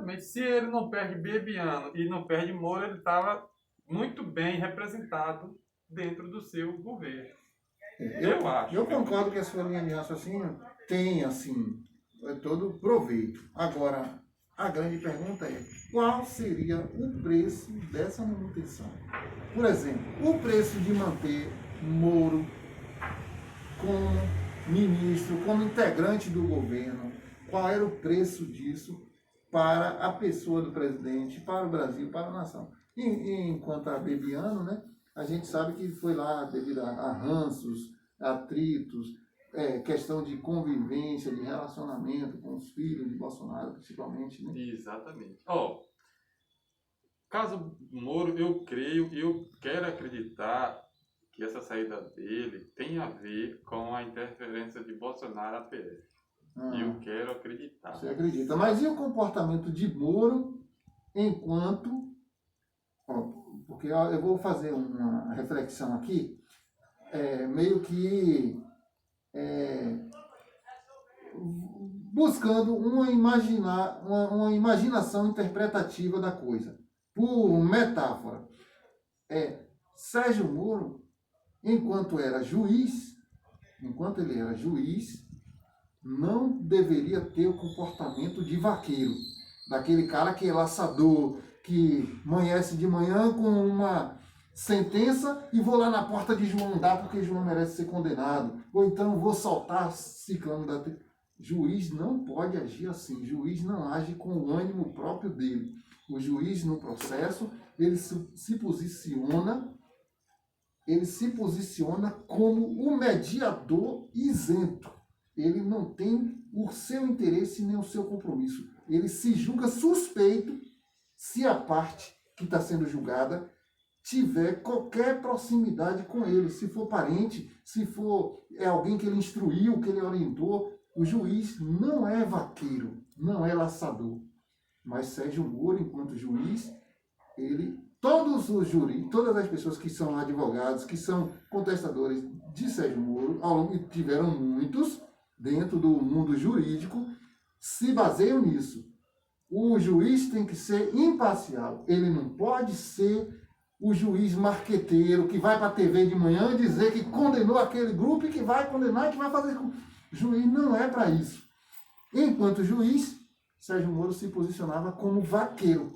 Exatamente. Se ele não perde Bebiano e não perde Moro, ele estava muito bem representado dentro do seu governo. Eu acho. Eu concordo que a sua linha de raciocínio tem, assim, todo proveito. Agora, a grande pergunta é, qual seria o preço dessa manutenção? Por exemplo, o preço de manter Moro como ministro, como integrante do governo, qual era o preço disso para a pessoa do presidente, para o Brasil, para a nação? Enquanto a Bebiano, né, a gente sabe que foi lá devido a ranços, atritos, questão de convivência, de relacionamento com os filhos de Bolsonaro, principalmente, né? Exatamente. Caso Moro, eu quero acreditar que essa saída dele tem a ver com a interferência de Bolsonaro à PF. Eu quero acreditar. Você acredita. Mas e o comportamento de Moro enquanto... porque eu vou fazer uma reflexão aqui, meio que buscando uma imaginação interpretativa da coisa. Por metáfora, Sérgio Moro, enquanto ele era juiz, não deveria ter o comportamento de vaqueiro, daquele cara que é laçador, que amanhece de manhã com uma sentença e vou lá na porta de João dar porque João merece ser condenado, ou então vou soltar ciclano da... Juiz não pode agir assim, juiz não age com o ânimo próprio dele. O juiz no processo, ele se posiciona como o mediador isento. Ele não tem o seu interesse nem o seu compromisso. Ele se julga suspeito se a parte que está sendo julgada tiver qualquer proximidade com ele. Se for parente, se for alguém que ele instruiu, que ele orientou. O juiz não é vaqueiro, não é laçador. Mas Sérgio Moro, enquanto juiz, todas as pessoas que são advogados, que são contestadores de Sérgio Moro, e tiveram muitos dentro do mundo jurídico, se baseiam nisso. O juiz tem que ser imparcial. Ele não pode ser o juiz marqueteiro que vai para a TV de manhã dizer que condenou aquele grupo e que vai condenar e que vai fazer... Juiz não é para isso. Enquanto juiz, Sérgio Moro se posicionava como vaqueiro.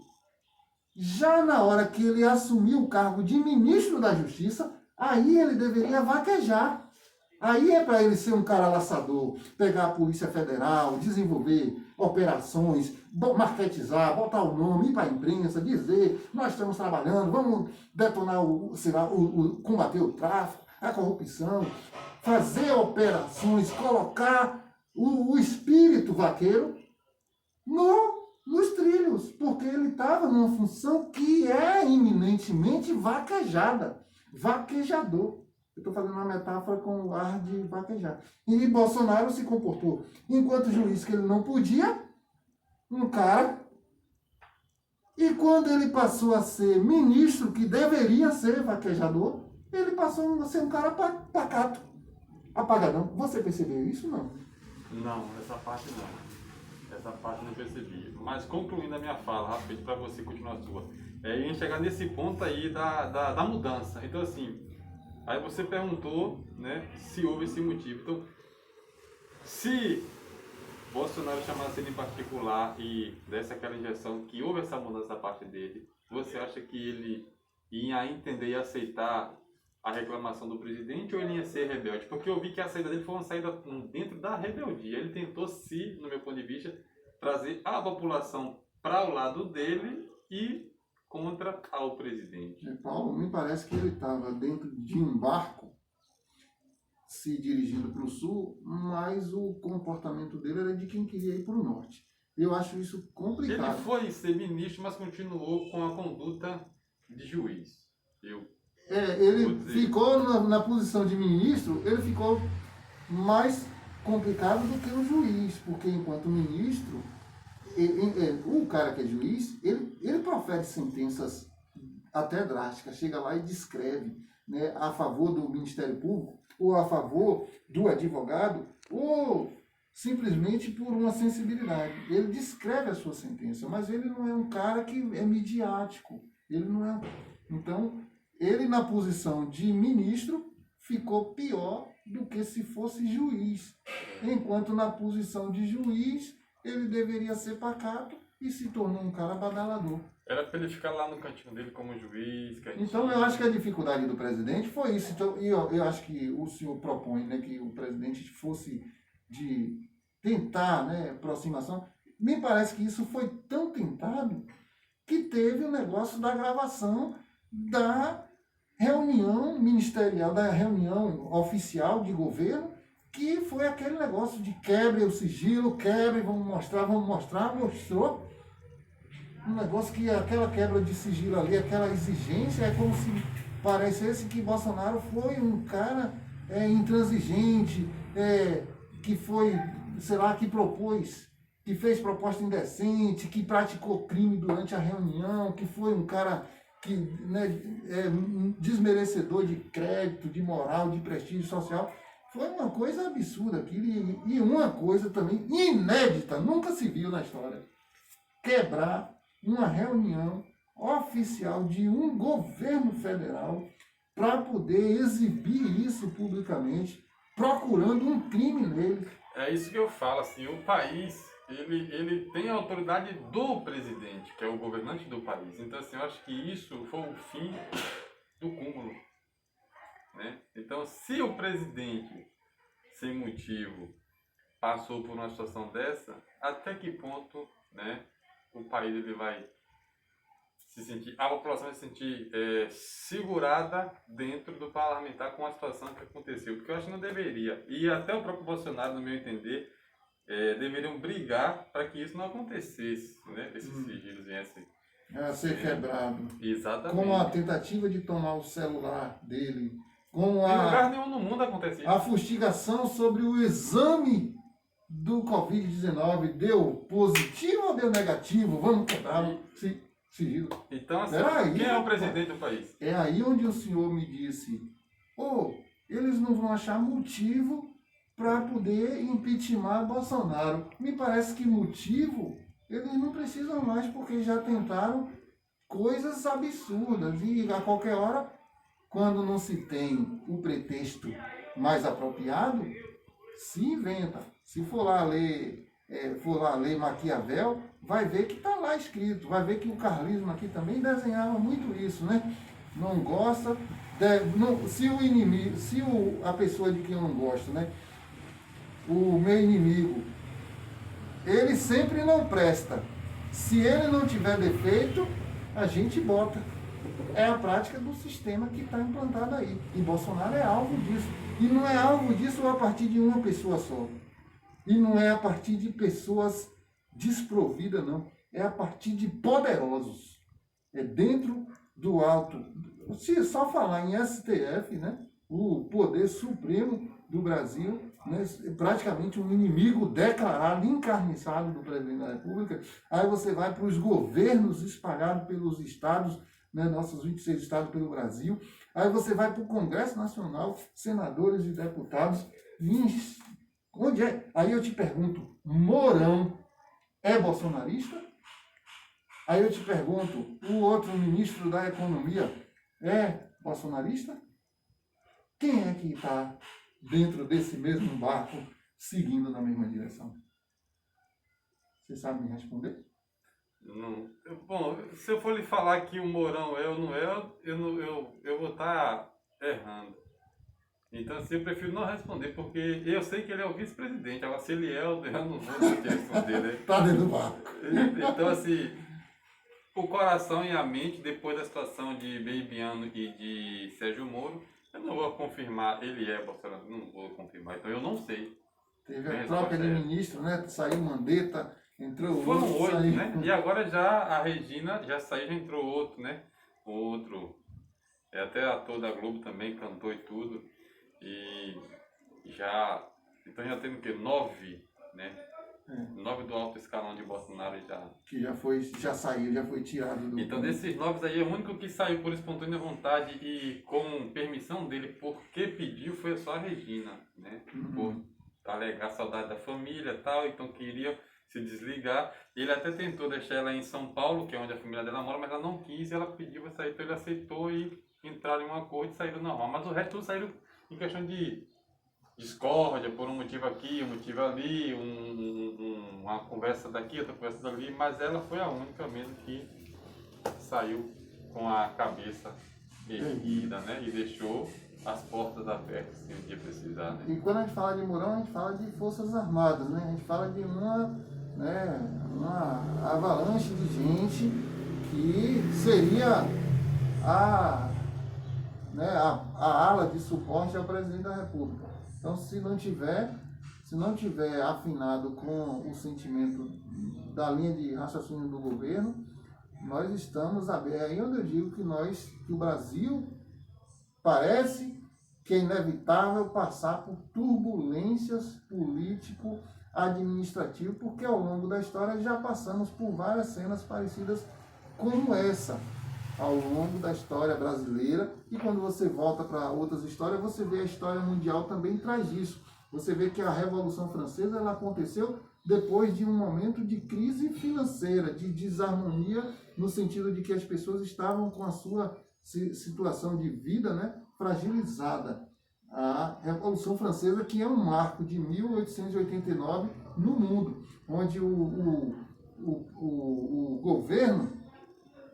Já na hora que ele assumiu o cargo de ministro da Justiça, aí ele deveria vaquejar. Aí é para ele ser um cara laçador, pegar a Polícia Federal, desenvolver operações, marketizar, botar o nome, ir para a imprensa, dizer, nós estamos trabalhando, vamos detonar, combater o tráfico, a corrupção, fazer operações, colocar o espírito vaqueiro nos trilhos, porque ele estava numa função que é eminentemente vaquejada, vaquejador. Eu estou fazendo uma metáfora com o ar de vaquejar. E Bolsonaro se comportou, enquanto juiz que ele não podia, um cara, e quando ele passou a ser ministro, que deveria ser vaquejador, ele passou a ser um cara pacato, apagadão. Você percebeu isso, não? Não, essa parte não. Essa parte não percebi. Mas concluindo a minha fala, rapidinho, para você continuar a sua. Ia chegar nesse ponto aí da mudança. Então, assim, aí você perguntou, né, se houve esse motivo. Então, se Bolsonaro chamasse ele em particular e desse aquela injeção, que houve essa mudança da parte dele, você acha que ele ia entender e aceitar a reclamação do presidente ou ele ia ser rebelde? Porque eu vi que a saída dele foi uma saída dentro da rebeldia. Ele tentou, no meu ponto de vista, trazer a população para o lado dele e contra ao presidente. Paulo, me parece que ele estava dentro de um barco se dirigindo para o sul, mas o comportamento dele era de quem queria ir para o norte. Eu acho isso complicado. Ele foi ser ministro, mas continuou com a conduta de juiz. Ele ficou na posição de ministro, ele ficou mais complicado do que o juiz, porque enquanto ministro, o cara que é juiz, ele profere sentenças até drásticas, chega lá e descreve, né, a favor do Ministério Público, ou a favor do advogado, ou simplesmente por uma sensibilidade. Ele descreve a sua sentença, mas ele não é um cara que é midiático. Ele não é. Então, ele na posição de ministro ficou pior do que se fosse juiz. Enquanto na posição de juiz, ele deveria ser pacato e se tornou um cara badalador. Era para ele ficar lá no cantinho dele como juiz. Cantinho. Então, eu acho que a dificuldade do presidente foi isso. Então, eu acho que o senhor propõe, né, que o presidente fosse de tentar, né, aproximação. Me parece que isso foi tão tentado que teve o negócio da gravação da reunião ministerial, da reunião oficial de governo, que foi aquele negócio de quebre o sigilo, quebre, vamos mostrar, mostrou. Um negócio que aquela quebra de sigilo ali, aquela exigência, é como se parecesse que Bolsonaro foi um cara intransigente, que foi, sei lá, que propôs, que fez proposta indecente, que praticou crime durante a reunião, que foi um cara que, né, desmerecedor de crédito, de moral, de prestígio social. Foi uma coisa absurda aquilo e uma coisa também inédita, nunca se viu na história. Quebrar uma reunião oficial de um governo federal para poder exibir isso publicamente, procurando um crime nele. É isso que eu falo, assim, o país, ele tem a autoridade do presidente, que é o governante do país. Então, assim, eu acho que isso foi o fim do cúmulo, né? Então, se o presidente, sem motivo, passou por uma situação dessa, até que ponto, né, o país ele vai se sentir, a população vai se sentir segurada dentro do parlamentar com a situação que aconteceu, porque eu acho que não deveria, e até o próprio Bolsonaro, no meu entender, deveriam brigar para que isso não acontecesse, né, esses sigilos viessem A ser quebrado. Exatamente. Com a tentativa de tomar o celular dele, com Em lugar nenhum no mundo acontece isso. A fustigação sobre o exame do Covid-19, deu positivo ou deu negativo? Vamos quebrar sigilo. Então, assim, quem é o presidente do país? É aí onde o senhor me disse, eles não vão achar motivo para poder impeachment Bolsonaro. Me parece que motivo eles não precisam mais, porque já tentaram coisas absurdas. E a qualquer hora, quando não se tem o pretexto mais apropriado, se inventa. Se for lá ler Maquiavel, vai ver que está lá escrito, vai ver que o carlismo aqui também desenhava muito isso, né? Não gosta, a pessoa de quem eu não gosto, né? O meu inimigo, ele sempre não presta. Se ele não tiver defeito, a gente bota. É a prática do sistema que está implantado aí. E Bolsonaro é alvo disso. E não é alvo disso a partir de uma pessoa só. E não é a partir de pessoas desprovidas, não. É a partir de poderosos. É dentro do alto. Se só falar em STF, né, o poder supremo do Brasil, né, praticamente um inimigo declarado, encarniçado do presidente da República. Aí você vai para os governos espalhados pelos estados, né, nossos 26 estados pelo Brasil. Aí você vai para o Congresso Nacional, senadores e deputados. Onde é? Aí eu te pergunto, Mourão é bolsonarista? Aí eu te pergunto, o outro ministro da Economia é bolsonarista? Quem é que está dentro desse mesmo barco, seguindo na mesma direção? Você sabe me responder? Não. Bom, se eu for lhe falar que o Mourão é ou não é, eu vou estar errando. Então, assim, eu prefiro não responder, porque eu sei que ele é o vice-presidente. Agora, se ele é, eu não vou ter que responder, né? Tá dentro do barco. Então, assim, o coração e a mente, depois da situação de Beibiano e de Sérgio Moro, eu não vou confirmar, ele é Bolsonaro, não vou confirmar, então eu não sei. Teve a troca de ministro, né? Saiu Mandetta, entrou Foram outro, 8, saiu... né? E agora já a Regina já saiu, já entrou outro, né? Outro. Até ator da Globo também cantou e tudo. E já. Então já tem o quê? 9, né? 9 do alto escalão de Bolsonaro já. Que já saiu, já foi tirado do... Então desses 9 aí, o único que saiu por espontânea vontade e com permissão dele, porque pediu, foi só a Regina, né? Uhum. alegar a saudade da família e tal, então queria se desligar. Ele até tentou deixar ela em São Paulo, que é onde a família dela mora, mas ela não quis e ela pediu para sair, então ele aceitou e entraram em um acordo e saíram normal. Mas o resto tudo saíram em questão de discórdia, por um motivo aqui, um motivo ali, uma conversa daqui, outra conversa dali, mas ela foi a única mesmo que saiu com a cabeça erguida, né? E deixou as portas abertas se um dia precisar, né? E quando a gente fala de Mourão, a gente fala de Forças Armadas, né? A gente fala de uma avalanche de gente que seria a ala de suporte ao presidente da República. Então, se não tiver afinado com o sentimento da linha de raciocínio do governo, nós estamos abertos. É aí onde eu digo que o Brasil parece que é inevitável passar por turbulências político-administrativas, porque ao longo da história já passamos por várias cenas parecidas como essa, ao longo da história brasileira, e quando você volta para outras histórias, você vê a história mundial também traz isso. Você vê que a Revolução Francesa ela aconteceu depois de um momento de crise financeira, de desarmonia, no sentido de que as pessoas estavam com a sua situação de vida, né, fragilizada. A Revolução Francesa, que é um marco de 1889 no mundo, onde o governo,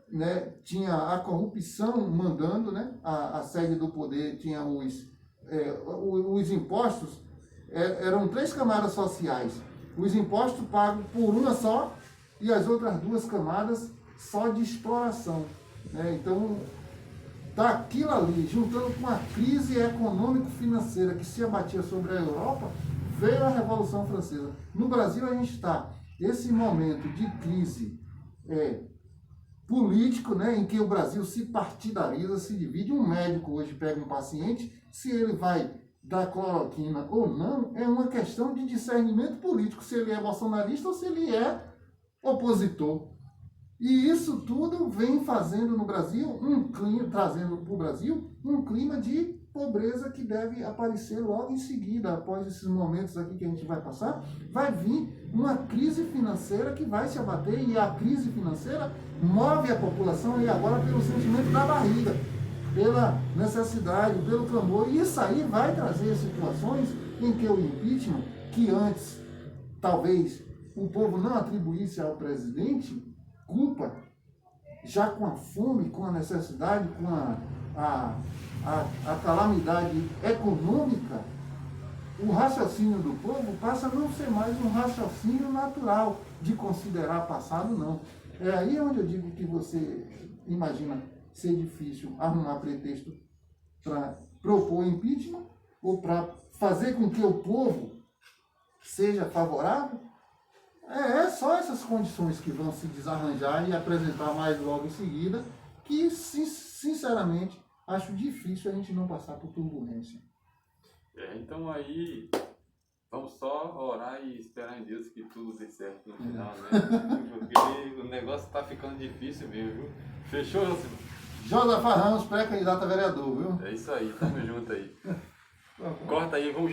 né, tinha a corrupção mandando, né, a sede do poder tinha os impostos, eram 3 camadas sociais. Os impostos pagos por uma só e as outras 2 camadas só de exploração, né? Então, daquilo ali, juntando com a crise econômico-financeira que se abatia sobre a Europa, veio a Revolução Francesa. No Brasil, a gente está esse momento de crise político, né, em que o Brasil se partidariza, se divide. Um médico hoje pega um paciente, se ele vai dar cloroquina ou não, é uma questão de discernimento político, se ele é bolsonarista ou se ele é opositor. E isso tudo vem fazendo no Brasil trazendo para o Brasil um clima de pobreza que deve aparecer logo em seguida, após esses momentos aqui que a gente vai passar, vai vir uma crise financeira que vai se abater, e a crise financeira move a população e agora pelo sentimento da barriga, pela necessidade, pelo clamor, e isso aí vai trazer situações em que o impeachment, que antes talvez o povo não atribuísse ao presidente culpa, já com a fome, com a necessidade, com a calamidade econômica, o raciocínio do povo passa a não ser mais um raciocínio natural de considerar passado, não. É aí onde eu digo que você imagina ser difícil arrumar pretexto para propor impeachment ou para fazer com que o povo seja favorável. É só essas condições que vão se desarranjar e apresentar mais logo em seguida, que, sinceramente, acho difícil a gente não passar por turbulência. Então aí, vamos só orar e esperar em Deus que tudo dê certo no final, né? Porque o negócio tá ficando difícil mesmo, viu? Fechou, Josafá Ramos, pré-candidato a vereador, viu? É isso aí, tamo junto aí. Corta aí, vamos